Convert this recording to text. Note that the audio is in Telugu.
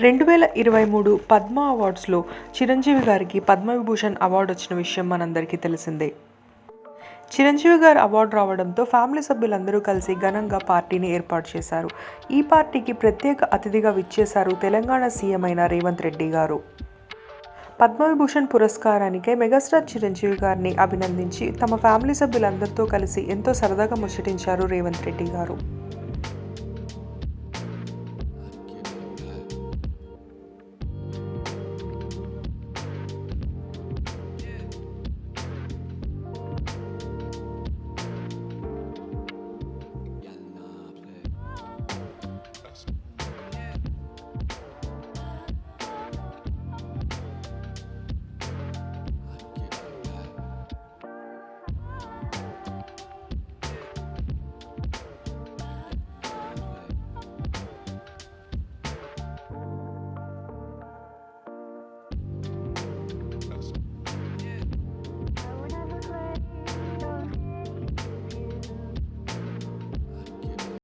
2023 పద్మ అవార్డ్స్లో చిరంజీవి గారికి పద్మవిభూషణ్ అవార్డు వచ్చిన విషయం మనందరికీ తెలిసిందే. చిరంజీవి గారు అవార్డు రావడంతో ఫ్యామిలీ సభ్యులందరూ కలిసి ఘనంగా పార్టీని ఏర్పాటు చేశారు. ఈ పార్టీకి ప్రత్యేక అతిథిగా విచ్చేశారు తెలంగాణ సీఎం అయిన రేవంత్ రెడ్డి గారు. పద్మవిభూషణ్ పురస్కారానికై మెగాస్టార్ చిరంజీవి గారిని అభినందించి తమ ఫ్యామిలీ సభ్యులందరితో కలిసి ఎంతో సరదాగా ముచ్చటించారు రేవంత్ రెడ్డి గారు.